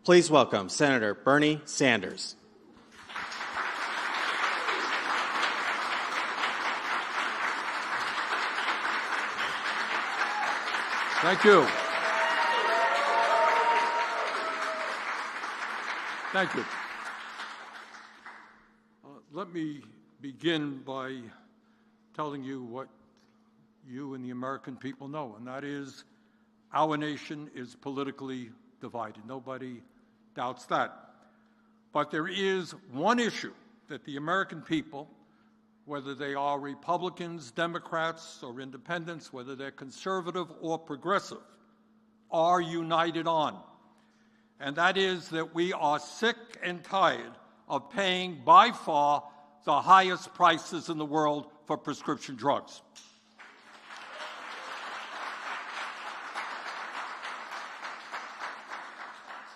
Please welcome Senator Bernie Sanders. Thank you. Thank you. Let me begin by telling you what you and the American people know, and that is our nation is politically divided. Nobody doubts that. But there is one issue that the American people, whether they are Republicans, Democrats, or independents, whether they're conservative or progressive, are united on. And that is that we are sick and tired of paying by far the highest prices in the world for prescription drugs.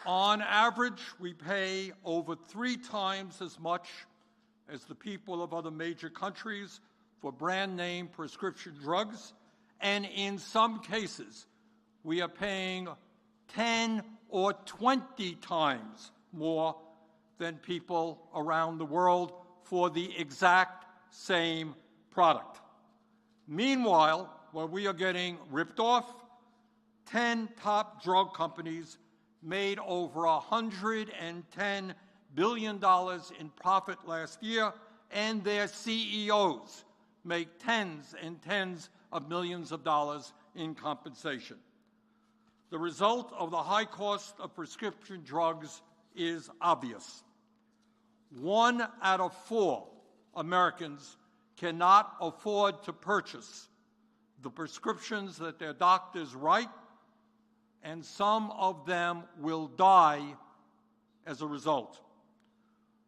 On average, we pay over 3 times as much as the people of other major countries for brand-name prescription drugs, and in some cases, we are paying 10 or 20 times more than people around the world for the exact same product. Meanwhile, while we are getting ripped off, 10 top drug companies made over $110 billion in profit last year, and their CEOs make tens and tens of millions of dollars in compensation. The result of the high cost of prescription drugs is obvious. 1 out of 4 Americans cannot afford to purchase the prescriptions that their doctors write, and some of them will die as a result.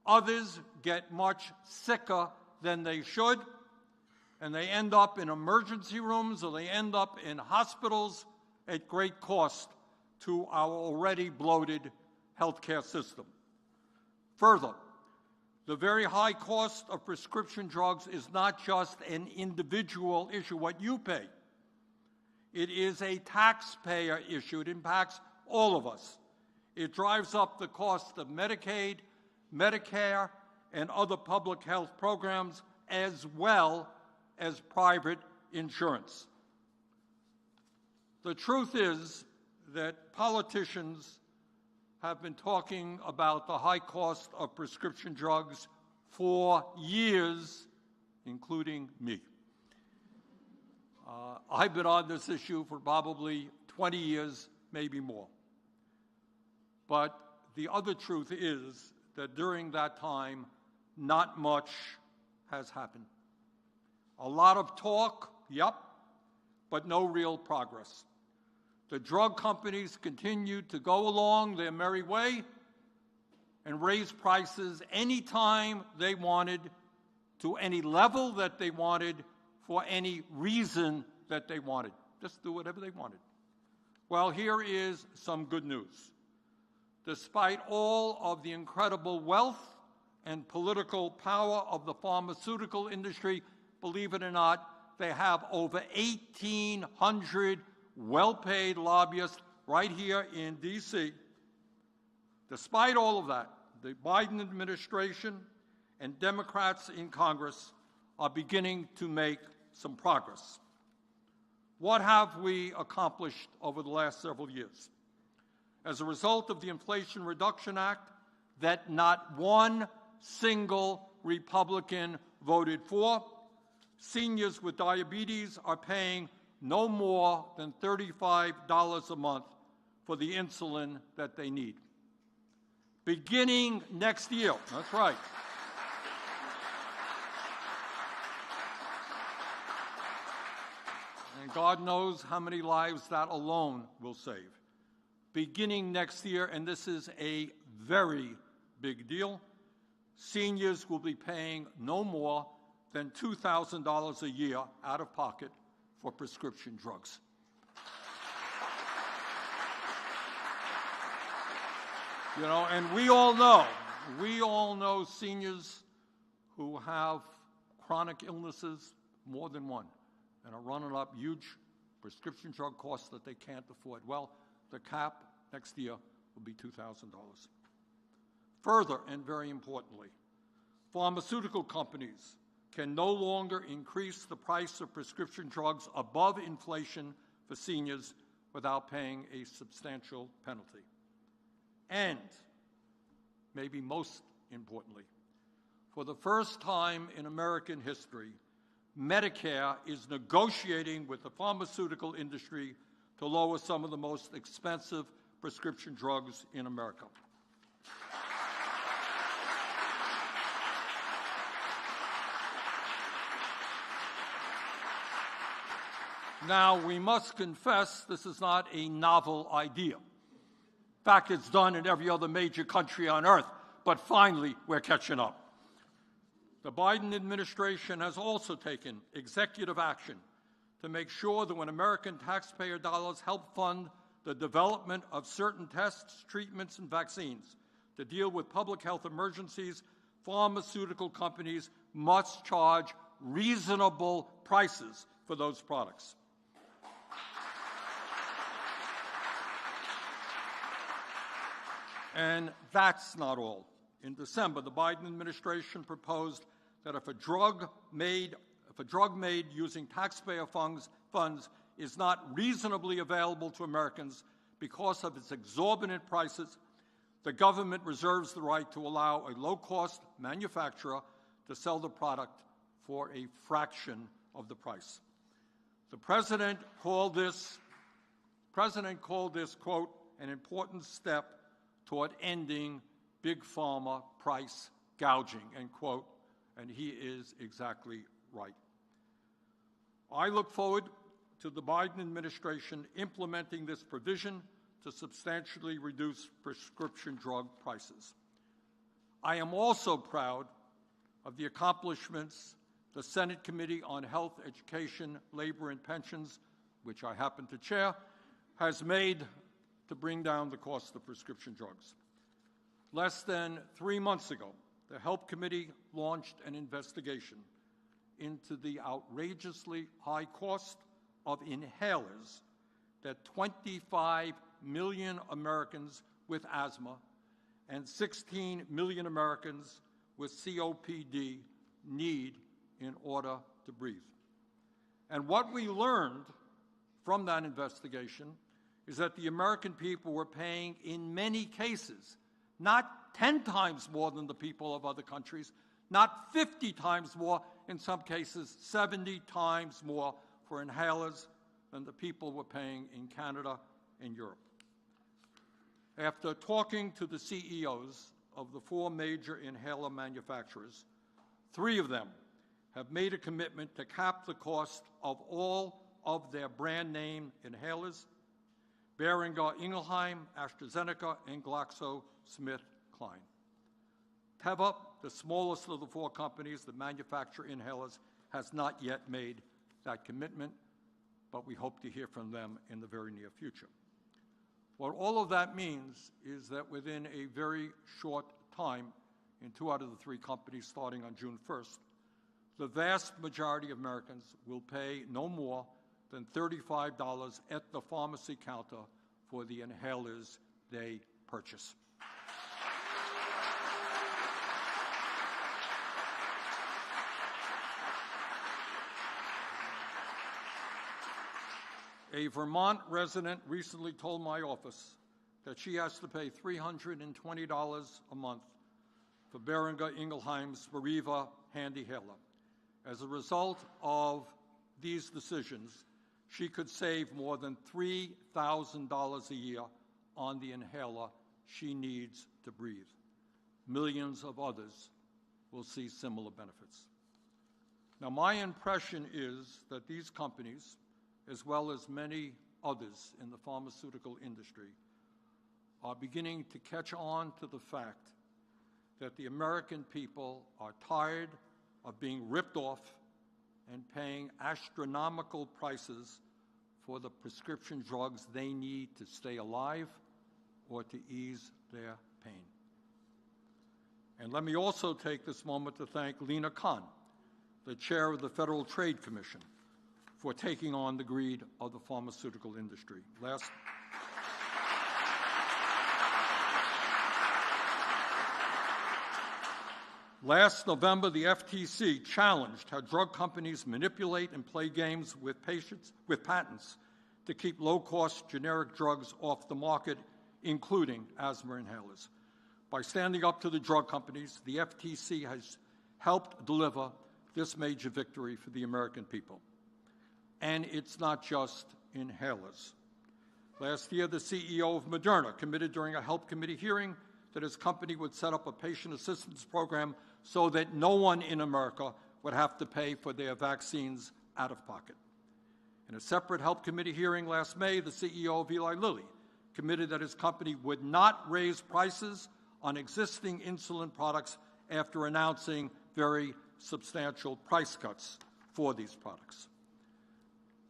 Others get much sicker than they should, and they end up in emergency rooms or they end up in hospitals at great cost to our already bloated healthcare system. Further, the very high cost of prescription drugs is not just an individual issue, what you pay. It is a taxpayer issue. It impacts all of us. It drives up the cost of Medicaid, Medicare, and other public health programs, as well as private insurance. The truth is that politicians have been talking about the high cost of prescription drugs for years, including me. I've been on this issue for probably 20 years, maybe more. But the other truth is that during that time, not much has happened. A lot of talk, yep, but no real progress. The drug companies continued to go along their merry way and raise prices anytime they wanted, to any level that they wanted, for any reason that they wanted. Just do whatever they wanted. Well, here is some good news. Despite all of the incredible wealth and political power of the pharmaceutical industry, believe it or not, they have over 1,800 well-paid lobbyists right here in D.C. Despite all of that, the Biden administration and Democrats in Congress are beginning to make some progress. What have we accomplished over the last several years? As a result of the Inflation Reduction Act that not one single Republican voted for, seniors with diabetes are paying no more than $35 a month for the insulin that they need. Beginning next year, that's right. And God knows how many lives that alone will save. Beginning next year, and this is a very big deal, seniors will be paying no more than $2,000 a year out of pocket for prescription drugs. You know, and we all know seniors who have chronic illnesses, more than one, and are running up huge prescription drug costs that they can't afford. Well, the cap next year will be $2,000. Further, and very importantly, pharmaceutical companies can no longer increase the price of prescription drugs above inflation for seniors without paying a substantial penalty. And, maybe most importantly, for the first time in American history, Medicare is negotiating with the pharmaceutical industry to lower some of the most expensive prescription drugs in America. Now, we must confess this is not a novel idea. In fact, it's done in every other major country on earth, but finally, we're catching up. The Biden administration has also taken executive action to make sure that when American taxpayer dollars help fund the development of certain tests, treatments, and vaccines to deal with public health emergencies, pharmaceutical companies must charge reasonable prices for those products. And that's not all. In December, the Biden administration proposed that if a drug made using taxpayer funds is not reasonably available to Americans because of its exorbitant prices, the government reserves the right to allow a low-cost manufacturer to sell the product for a fraction of the price. The president called this, quote, an important step toward ending big pharma price gouging, end quote, and he is exactly right. I look forward to the Biden administration implementing this provision to substantially reduce prescription drug prices. I am also proud of the accomplishments the Senate Committee on Health, Education, Labor, and Pensions, which I happen to chair, has made to bring down the cost of prescription drugs. Less than 3 months ago, the Health Committee launched an investigation into the outrageously high cost of inhalers that 25 million Americans with asthma and 16 million Americans with COPD need in order to breathe. And what we learned from that investigation is that the American people were paying, in many cases, not 10 times more than the people of other countries, not 50 times more, in some cases 70 times more for inhalers than the people were paying in Canada and Europe. After talking to the CEOs of the 4 major inhaler manufacturers, 3 of them have made a commitment to cap the cost of all of their brand name inhalers: Boehringer Ingelheim, AstraZeneca, and GlaxoSmithKline. Teva, the smallest of the 4 companies that manufacture inhalers, has not yet made that commitment, but we hope to hear from them in the very near future. What all of that means is that within a very short time, in 2 out of the 3 companies starting on June 1st, the vast majority of Americans will pay no more than $35 at the pharmacy counter for the inhalers they purchase. A Vermont resident recently told my office that she has to pay $320 a month for Boehringer Ingelheim's Spiriva HandiHaler. As a result of these decisions, she could save more than $3,000 a year on the inhaler she needs to breathe. Millions of others will see similar benefits. Now, my impression is that these companies, as well as many others in the pharmaceutical industry, are beginning to catch on to the fact that the American people are tired of being ripped off and paying astronomical prices for the prescription drugs they need to stay alive or to ease their pain. And let me also take this moment to thank Lena Khan, the chair of the Federal Trade Commission, for taking on the greed of the pharmaceutical industry. Last November, the FTC challenged how drug companies manipulate and play games with patents to keep low-cost generic drugs off the market, including asthma inhalers. By standing up to the drug companies, the FTC has helped deliver this major victory for the American people. And it's not just inhalers. Last year, the CEO of Moderna committed during a Health Committee hearing that his company would set up a patient assistance program so that no one in America would have to pay for their vaccines out of pocket. In a separate Health Committee hearing last May, the CEO of Eli Lilly committed that his company would not raise prices on existing insulin products after announcing very substantial price cuts for these products.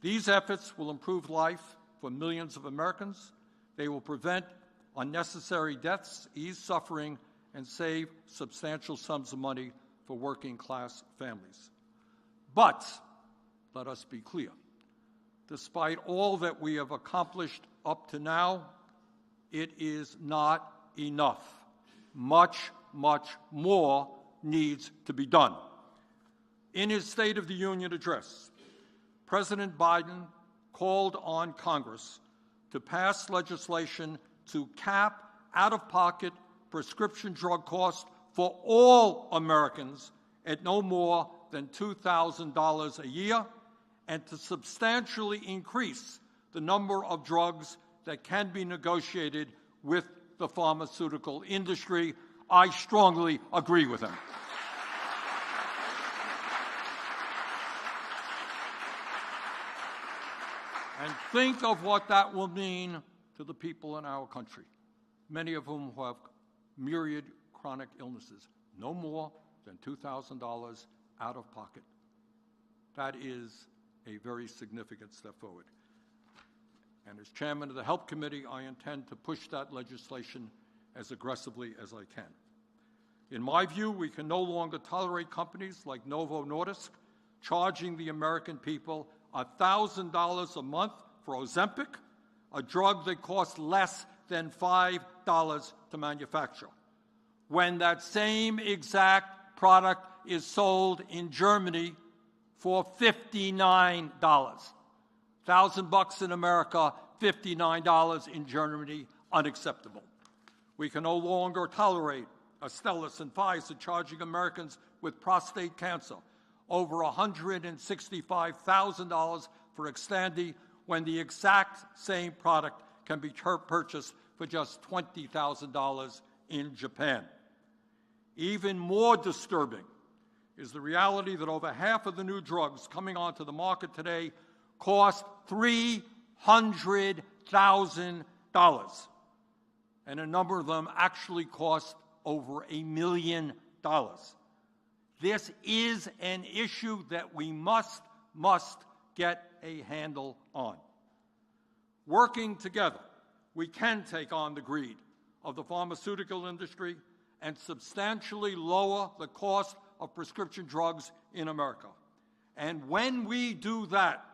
These efforts will improve life for millions of Americans. They will prevent unnecessary deaths, ease suffering, and save substantial sums of money for working-class families. But, let us be clear, despite all that we have accomplished up to now, it is not enough. Much, much more needs to be done. In his State of the Union address, President Biden called on Congress to pass legislation to cap out-of-pocket prescription drug costs for all Americans at no more than $2,000 a year, and to substantially increase the number of drugs that can be negotiated with the pharmaceutical industry. I strongly agree with him. And think of what that will mean to the people in our country, many of whom have myriad chronic illnesses, no more than $2,000 out of pocket. That is a very significant step forward. And as chairman of the Health Committee, I intend to push that legislation as aggressively as I can. In my view, we can no longer tolerate companies like Novo Nordisk charging the American people $1,000 a month for Ozempic, a drug that costs less than $5 to manufacture, when that same exact product is sold in Germany for $59. $1,000 in America, $59 in Germany, unacceptable. We can no longer tolerate Astellas and Pfizer charging Americans with prostate cancer over $165,000 for Xtandi, when the exact same product can be purchased for just $20,000 in Japan. Even more disturbing is the reality that over half of the new drugs coming onto the market today cost $300,000, and a number of them actually cost over $1 million. This is an issue that we must get a handle on. Working together, we can take on the greed of the pharmaceutical industry and substantially lower the cost of prescription drugs in America. And when we do that,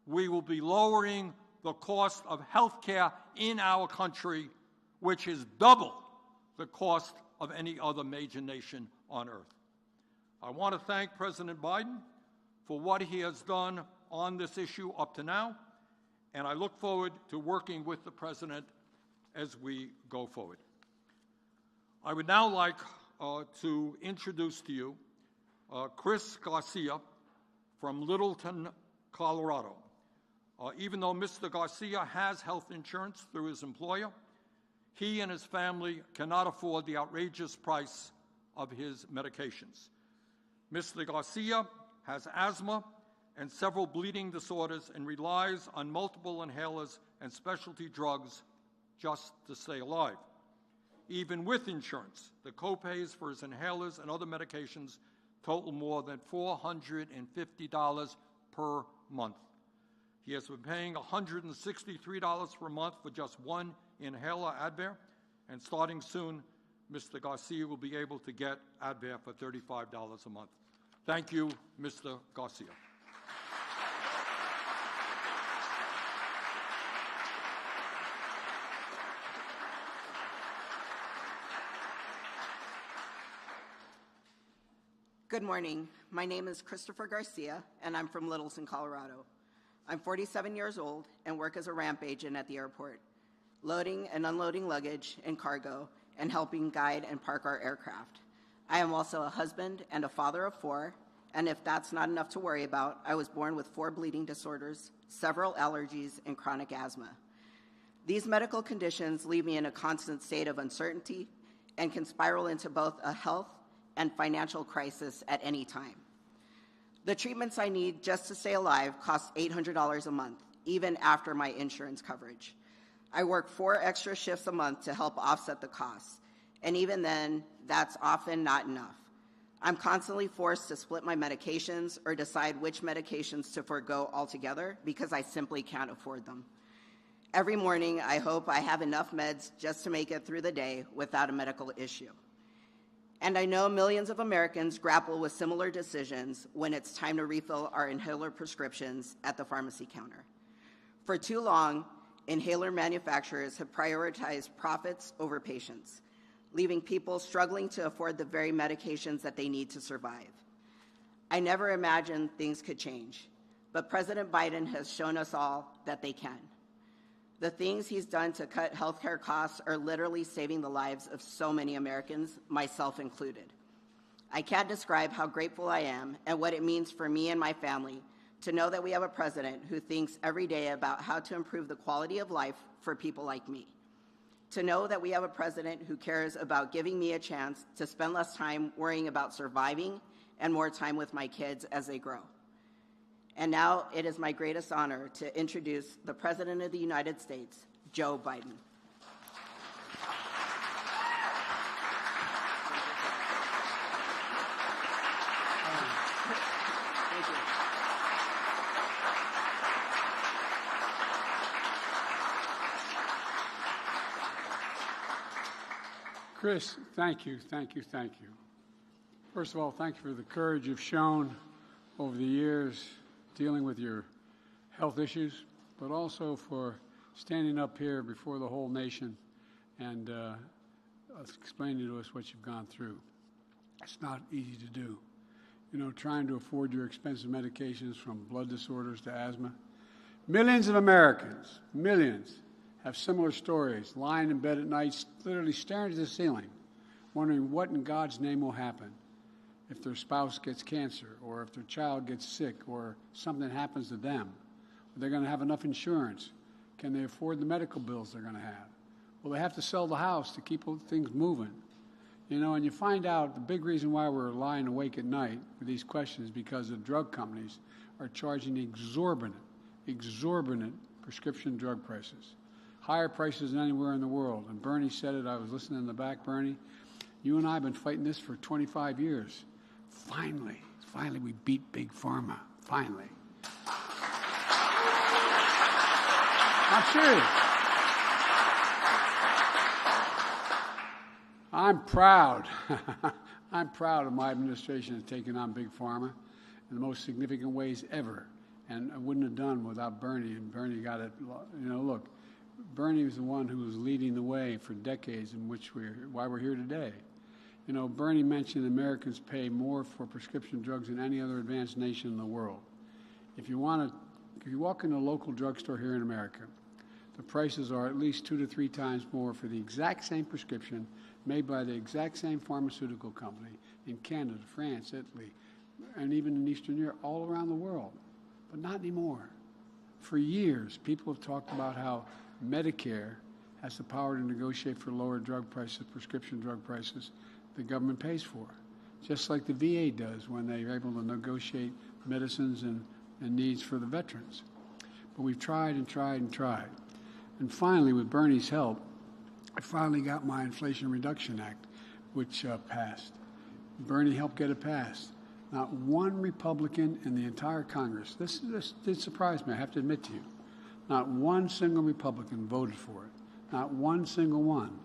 we will be lowering the cost of health care in our country, which is double the cost of any other major nation on earth. I want to thank President Biden for what he has done on this issue up to now, and I look forward to working with the President as we go forward. I would now like to introduce to you Chris Garcia from Littleton, Colorado. Even though Mr. Garcia has health insurance through his employer, he and his family cannot afford the outrageous price of his medications. Mr. Garcia has asthma and several bleeding disorders and relies on multiple inhalers and specialty drugs just to stay alive. Even with insurance, the copays for his inhalers and other medications total more than $450 per month. He has been paying $163 per month for just one inhaler, Advair, and starting soon, Mr. Garcia will be able to get Advair for $35 a month. Thank you, Mr. Garcia. Good morning. My name is Christopher Garcia, and I'm from Littleton, Colorado. I'm 47 years old and work as a ramp agent at the airport, loading and unloading luggage and cargo and helping guide and park our aircraft. I am also a husband and a father of 4, and if that's not enough to worry about, I was born with 4 bleeding disorders, several allergies, and chronic asthma. These medical conditions leave me in a constant state of uncertainty and can spiral into both a health and financial crisis at any time. The treatments I need just to stay alive cost $800 a month, even after my insurance coverage. I work 4 extra shifts a month to help offset the costs, and even then, that's often not enough. I'm constantly forced to split my medications or decide which medications to forego altogether because I simply can't afford them. Every morning, I hope I have enough meds just to make it through the day without a medical issue. And I know millions of Americans grapple with similar decisions when it's time to refill our inhaler prescriptions at the pharmacy counter. For too long, inhaler manufacturers have prioritized profits over patients, leaving people struggling to afford the very medications that they need to survive. I never imagined things could change, but President Biden has shown us all that they can. The things he's done to cut healthcare costs are literally saving the lives of so many Americans, myself included. I can't describe how grateful I am and what it means for me and my family to know that we have a president who thinks every day about how to improve the quality of life for people like me. To know that we have a president who cares about giving me a chance to spend less time worrying about surviving and more time with my kids as they grow. And now it is my greatest honor to introduce the President of the United States, Joe Biden. Thank you. Chris, thank you. First of all, thank you for the courage you've shown over the years dealing with your health issues, but also for standing up here before the whole nation and explaining to us what you've gone through. It's not easy to do. You know, trying to afford your expensive medications from blood disorders to asthma. Millions of Americans, have similar stories, lying in bed at night, literally staring at the ceiling, wondering what in God's name will happen if their spouse gets cancer, or if their child gets sick, or something happens to them. Are they going to have enough insurance? Can they afford the medical bills they're going to have? Will they have to sell the house to keep things moving? You know, and you find out the big reason why we're lying awake at night with these questions is because the drug companies are charging exorbitant prescription drug prices. Higher prices than anywhere in the world. And Bernie said it, I was listening in the back, Bernie. You and I have been fighting this for 25 years. Finally, we beat Big Pharma. Finally. I'm serious. I'm proud. I'm proud of my administration of taking on Big Pharma in the most significant ways ever. And I wouldn't have done without Bernie. And Bernie got it. You know, look, Bernie was the one who was leading the way for decades in which why we're here today. You know, Bernie mentioned Americans pay more for prescription drugs than any other advanced nation in the world. If you walk into a local drugstore here in America, the prices are at least 2 to 3 times more for the exact same prescription made by the exact same pharmaceutical company in Canada, France, Italy, and even in Eastern Europe, all around the world. But not anymore. For years, people have talked about how Medicare has the power to negotiate for lower drug prices, prescription drug prices, the government pays for, just like the VA does when they're able to negotiate medicines and needs for the veterans. But we've tried. And finally, with Bernie's help, I finally got my Inflation Reduction Act, which passed. Bernie helped get it passed. Not one Republican in the entire Congress, this did surprise me, I have to admit to you, not one single Republican voted for it, not one single one,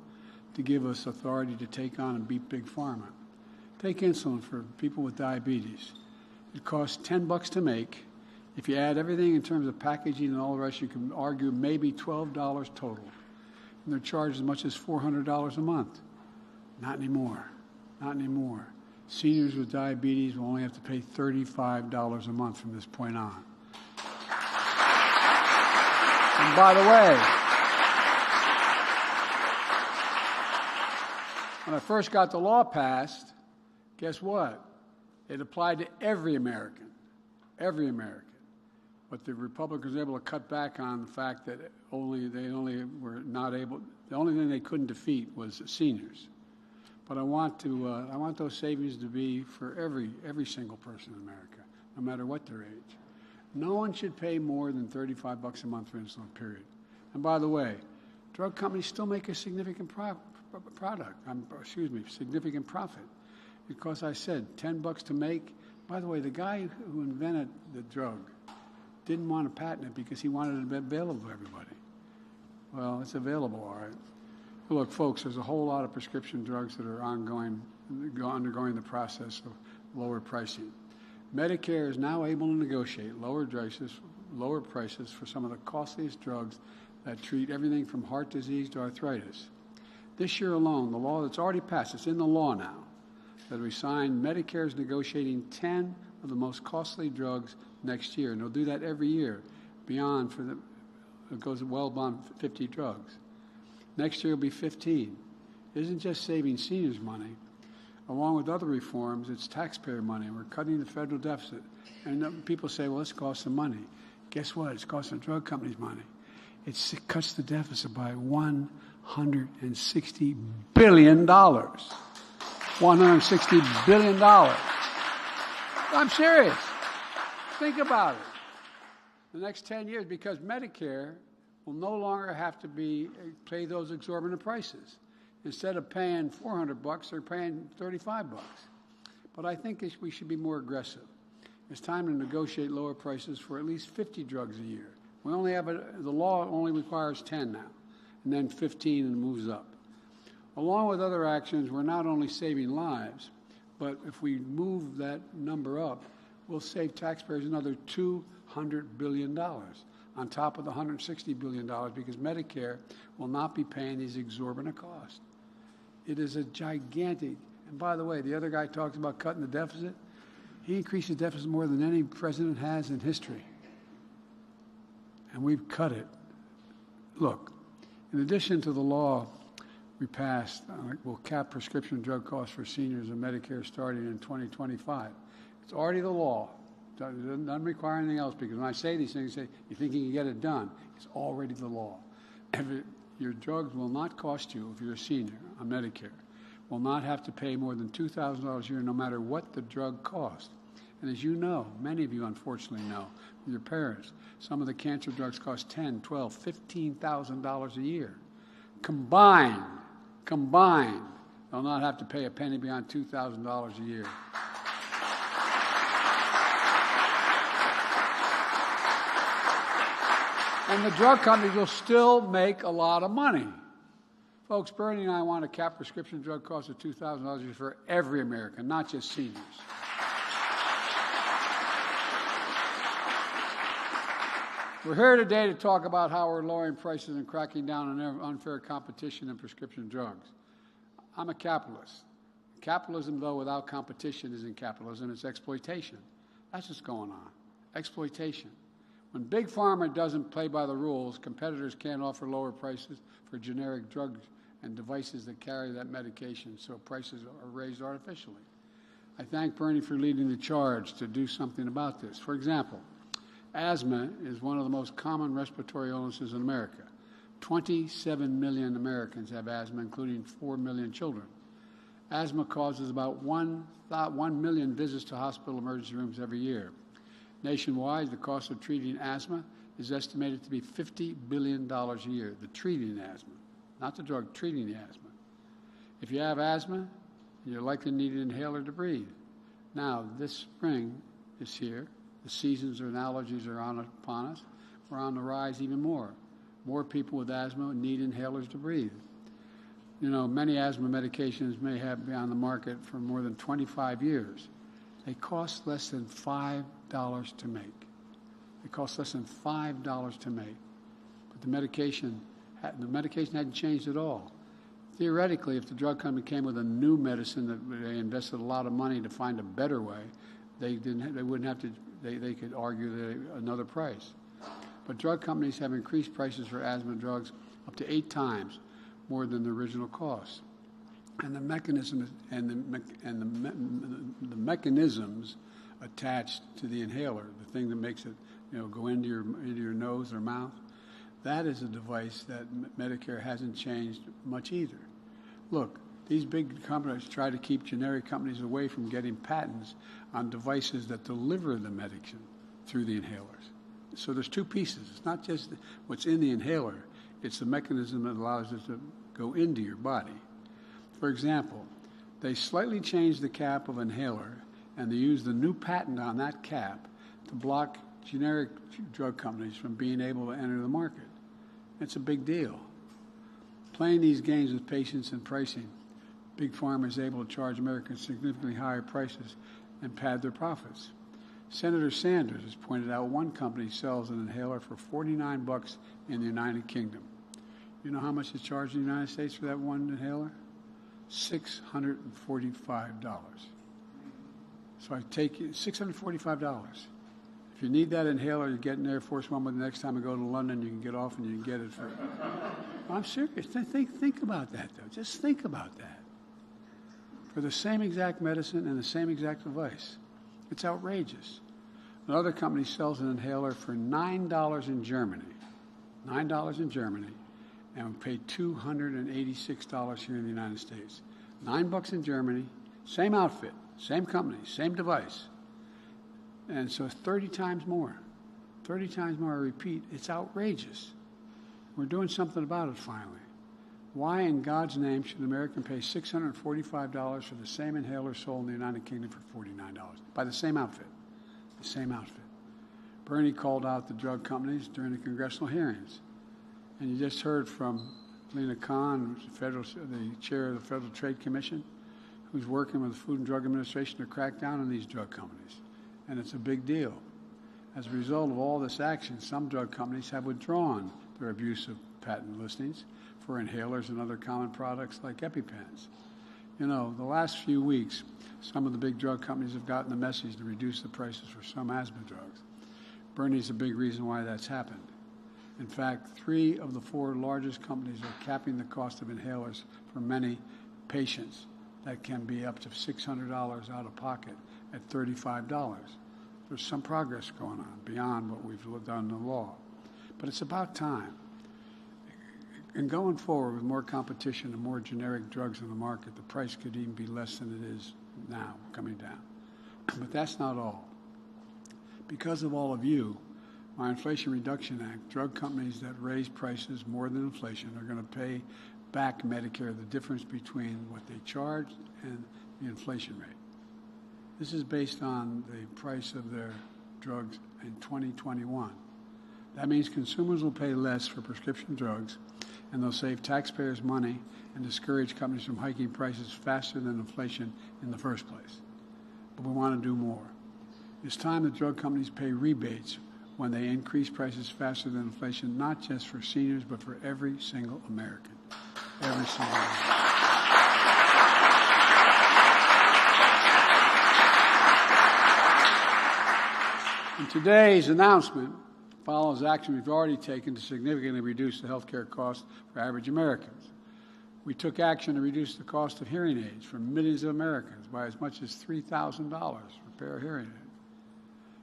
to give us authority to take on and beat Big Pharma. Take insulin for people with diabetes. It costs $10 to make. If you add everything in terms of packaging and all the rest, you can argue maybe $12 total. And they're charged as much as $400 a month. Not anymore. Seniors with diabetes will only have to pay $35 a month from this point on. And by the way, when I first got the law passed, guess what? It applied to every American. Every American. But the Republicans were able to cut back on the fact that the only thing they couldn't defeat was seniors. But I want those savings to be for every single person in America, no matter what their age. No one should pay more than $35 a month for insulin, period. And by the way, drug companies still make a significant significant profit. Because I said $10 to make. By the way, the guy who invented the drug didn't want to patent it because he wanted it to be available to everybody. Well, it's available, all right. Look, folks, there's a whole lot of prescription drugs that are undergoing the process of lower pricing. Medicare is now able to negotiate lower prices for some of the costliest drugs that treat everything from heart disease to arthritis. This year alone, the law that's already passed, it's in the law now, that we signed, Medicare is negotiating 10 of the most costly drugs next year, and they'll do that every year. It goes well beyond 50 drugs. Next year will be 15. It isn't just saving seniors money. Along with other reforms, it's taxpayer money. We're cutting the federal deficit. And people say, well, it's costing money. Guess what? It's costing drug companies money. It cuts the deficit by $160 billion. $160 billion. I'm serious. Think about it. The next 10 years, because Medicare will no longer have to pay those exorbitant prices. Instead of paying $400, they're paying $35. But I think we should be more aggressive. It's time to negotiate lower prices for at least 50 drugs a year. We only have the law only requires 10 now, and then 15 and moves up. Along with other actions, we're not only saving lives, but if we move that number up, we'll save taxpayers another $200 billion on top of the $160 billion because Medicare will not be paying these exorbitant costs. It is a gigantic, and by the way, the other guy talks about cutting the deficit. He increased the deficit more than any president has in history. And we've cut it. Look, in addition to the law we passed, will cap prescription drug costs for seniors and Medicare starting in 2025. It's already the law. It doesn't require anything else because when I say these things, you think you can get it done. It's already the law. Your drugs will not cost you, if you're a senior on Medicare, will not have to pay more than $2,000 a year no matter what the drug costs. And as you know, many of you unfortunately know, with your parents, some of the cancer drugs cost $10,000, $12,000, $15,000 a year. Combined, they'll not have to pay a penny beyond $2,000 a year. And the drug companies will still make a lot of money. Folks, Bernie and I want to cap prescription drug costs at $2,000 a year for every American, not just seniors. We're here today to talk about how we're lowering prices and cracking down on unfair competition in prescription drugs. I'm a capitalist. Capitalism, though, without competition isn't capitalism, it's exploitation. That's what's going on. Exploitation. When Big Pharma doesn't play by the rules, competitors can't offer lower prices for generic drugs and devices that carry that medication, so prices are raised artificially. I thank Bernie for leading the charge to do something about this. For example, asthma is one of the most common respiratory illnesses in America. 27 million Americans have asthma, including 4 million children. Asthma causes about 1 million visits to hospital emergency rooms every year. Nationwide, the cost of treating asthma is estimated to be $50 billion a year, the treating asthma, not the drug, treating the asthma. If you have asthma, you're likely to need an inhaler to breathe. Now, this spring is here. The seasons and allergies are upon us. We're on the rise even more. More people with asthma need inhalers to breathe. You know, many asthma medications may have been on the market for more than 25 years. They cost less than $5 to make. They cost less than $5 to make. But the medication hadn't changed at all. Theoretically, if the drug company came with a new medicine that they invested a lot of money to find a better way, they wouldn't have to. They could argue another price. But drug companies have increased prices for asthma drugs up to 8 times more than the original cost. And the mechanism the mechanisms attached to the inhaler, the thing that makes it go into your nose or mouth, that is a device that Medicare hasn't changed much either. Look, these big companies try to keep generic companies away from getting patents on devices that deliver the medicine through the inhalers. So there's 2 pieces. It's not just what's in the inhaler, it's the mechanism that allows it to go into your body. For example, they slightly changed the cap of inhaler, and they used the new patent on that cap to block generic drug companies from being able to enter the market. It's a big deal. Playing these games with patients and pricing, Big Pharma is able to charge Americans significantly higher prices and pad their profits. Senator Sanders has pointed out one company sells an inhaler for $49 in the United Kingdom. You know how much is charged in the United States for that one inhaler? $645. So I take you $645. If you need that inhaler, you get an Air Force One, but the next time you go to London, you can get off and you can get it for. I'm serious. Think about that, though. Just think about that. For the same exact medicine and the same exact device. It's outrageous. Another company sells an inhaler for $9 in Germany. $9 in Germany. And we pay $286 here in the United States. $9 in Germany, same outfit, same company, same device. And so 30 times more. 30 times more, I repeat, it's outrageous. We're doing something about it finally. Why in God's name should an American pay $645 for the same inhaler sold in the United Kingdom for $49? By the same outfit. The same outfit. Bernie called out the drug companies during the congressional hearings. And you just heard from Lena Khan, the chair of the Federal Trade Commission, who's working with the Food and Drug Administration to crack down on these drug companies. And it's a big deal. As a result of all this action, some drug companies have withdrawn their abusive patent listings for inhalers and other common products like EpiPens. The last few weeks, some of the big drug companies have gotten the message to reduce the prices for some asthma drugs. Bernie's a big reason why that's happened. In fact, 3 of the 4 largest companies are capping the cost of inhalers for many patients. That can be up to $600 out of pocket at $35. There's some progress going on beyond what we've done in the law. But it's about time. And going forward with more competition and more generic drugs in the market, the price could even be less than it is now, coming down. But that's not all. Because of all of you, my Inflation Reduction Act, drug companies that raise prices more than inflation are going to pay back Medicare the difference between what they charge and the inflation rate. This is based on the price of their drugs in 2021. That means consumers will pay less for prescription drugs, and they'll save taxpayers money and discourage companies from hiking prices faster than inflation in the first place. But we want to do more. It's time that drug companies pay rebates when they increase prices faster than inflation, not just for seniors, but for every single American. Every single American. And today's announcement follows action we've already taken to significantly reduce the health care costs for average Americans. We took action to reduce the cost of hearing aids for millions of Americans by as much as $3,000 for a pair of hearing aids.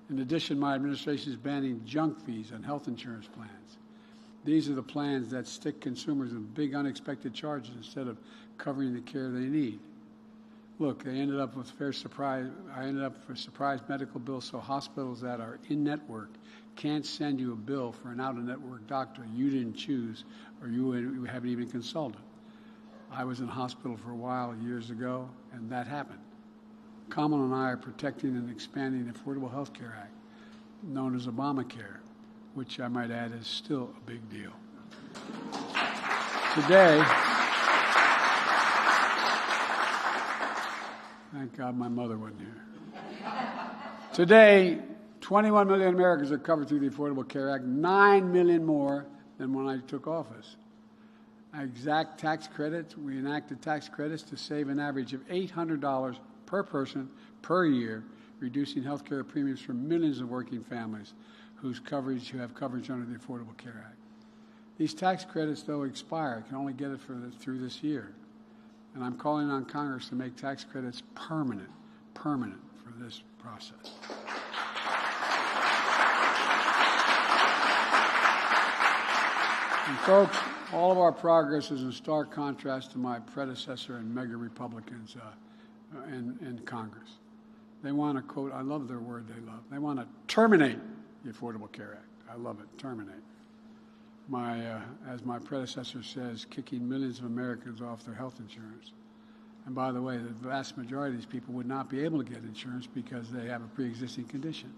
In addition, my administration is banning junk fees on health insurance plans. These are the plans that stick consumers with big unexpected charges instead of covering the care they need. Look, I ended up with a surprise medical bill, so hospitals that are in-network can't send you a bill for an out-of-network doctor you didn't choose or you haven't even consulted. I was in hospital for a while years ago, and that happened. Kamala and I are protecting and expanding the Affordable Health Care Act, known as Obamacare, which I might add is still a big deal. Today, thank God my mother wasn't here. Today, 21 million Americans are covered through the Affordable Care Act, 9 million more than when I took office. exact tax credits. We enacted tax credits to save an average of $800 per person per year, reducing health care premiums for millions of working families who have coverage under the Affordable Care Act. These tax credits, though, expire. You can only get it through this year. And I'm calling on Congress to make tax credits permanent for this process. And folks, all of our progress is in stark contrast to my predecessor and mega Republicans in Congress. They want to, quote, I love their word they love, they want to terminate the Affordable Care Act. I love it, terminate. As my predecessor says, kicking millions of Americans off their health insurance. And by the way, the vast majority of these people would not be able to get insurance because they have a pre-existing condition.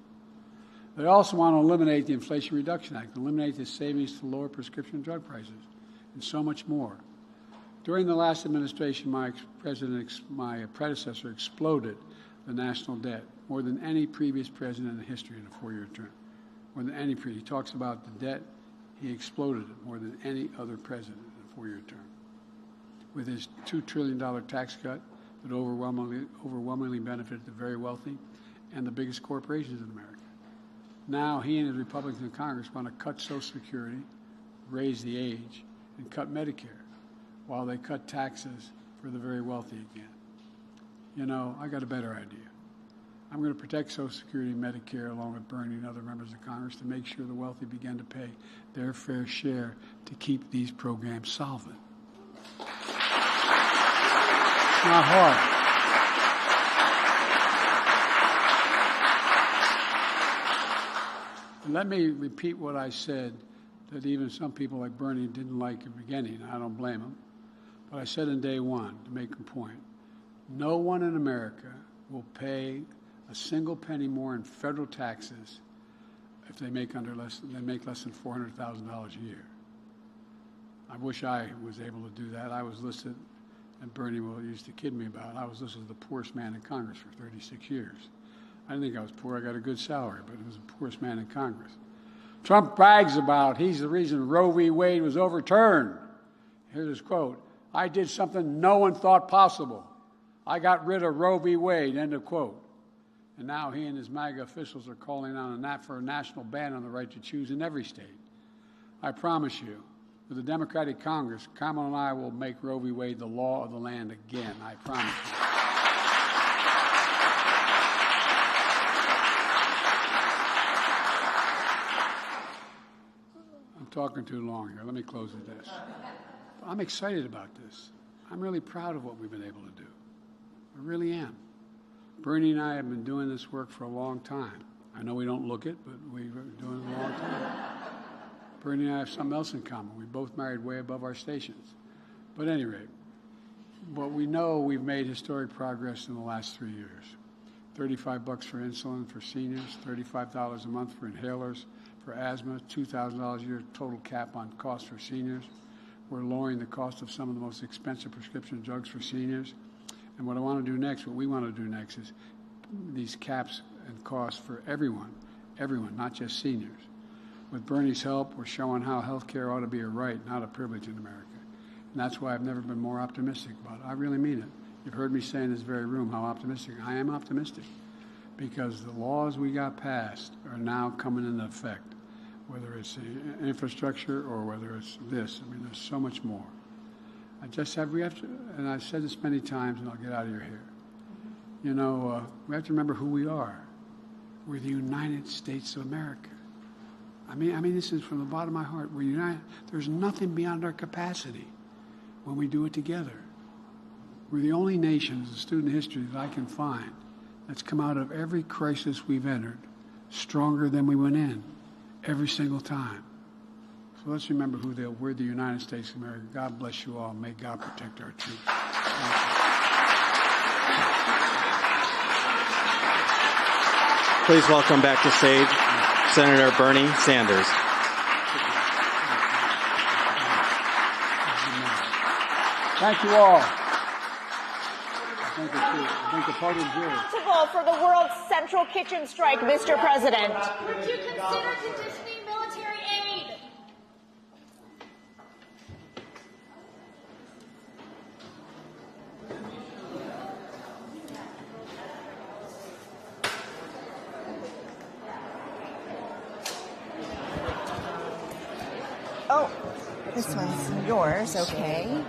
They also want to eliminate the Inflation Reduction Act, eliminate the savings to lower prescription drug prices, and so much more. During the last administration, my predecessor exploded the national debt more than any previous president in history in a four-year term. More than any previous. He talks about the debt. He exploded it more than any other president in a four-year term. With his $2 trillion tax cut that overwhelmingly benefited the very wealthy and the biggest corporations in America. Now he and his Republicans in Congress want to cut Social Security, raise the age, and cut Medicare, while they cut taxes for the very wealthy again. You know, I got a better idea. I'm going to protect Social Security and Medicare along with Bernie and other members of Congress to make sure the wealthy begin to pay their fair share to keep these programs solvent. It's not hard. Let me repeat what I said that even some people like Bernie didn't like at the beginning. I don't blame him. But I said in day one, to make a point, no one in America will pay a single penny more in federal taxes if they make less than $400,000 a year. I wish I was able to do that. I was listed, and Bernie used to kid me about it, I was listed as the poorest man in Congress for 36 years. I didn't think I was poor. I got a good salary, but I was the poorest man in Congress. Trump brags about he's the reason Roe v. Wade was overturned. Here's his quote, I did something no one thought possible. I got rid of Roe v. Wade, end of quote. And now he and his MAGA officials are calling on for a national ban on the right to choose in every state. I promise you, with the Democratic Congress, Kamala and I will make Roe v. Wade the law of the land again. I promise you. I'm talking too long here. Let me close with this. I'm excited about this. I'm really proud of what we've been able to do. I really am. Bernie and I have been doing this work for a long time. I know we don't look it, but we've been doing it a long time. Bernie and I have something else in common. We both married way above our stations. But at any rate, what we know, we've made historic progress in the last 3 years. $35 for insulin for seniors, $35 a month for inhalers, for asthma, $2,000 a year total cap on cost for seniors. We're lowering the cost of some of the most expensive prescription drugs for seniors. And what we want to do next is these caps and costs for everyone, not just seniors. With Bernie's help, we're showing how health care ought to be a right, not a privilege in America. And that's why I've never been more optimistic about it. I really mean it. You've heard me say in this very room how optimistic. I am optimistic because the laws we got passed are now coming into effect, whether it's infrastructure or whether it's this. I mean, there's so much more. We have to, and I've said this many times, and I'll get out of your hair. You know, we have to remember who we are. We're the United States of America. I mean, this is from the bottom of my heart. We're united. There's nothing beyond our capacity when we do it together. We're the only nation, as a student of history, that I can find that's come out of every crisis we've entered stronger than we went in, every single time. So let's remember we're the United States of America. God bless you all. May God protect our troops. Please welcome back to stage Senator Bernie Sanders. Thank you all. I think the podium's here. Responsible for the world's central kitchen strike, Mr. President. Would you consider conditioning military aid? Oh, this one's yours, okay.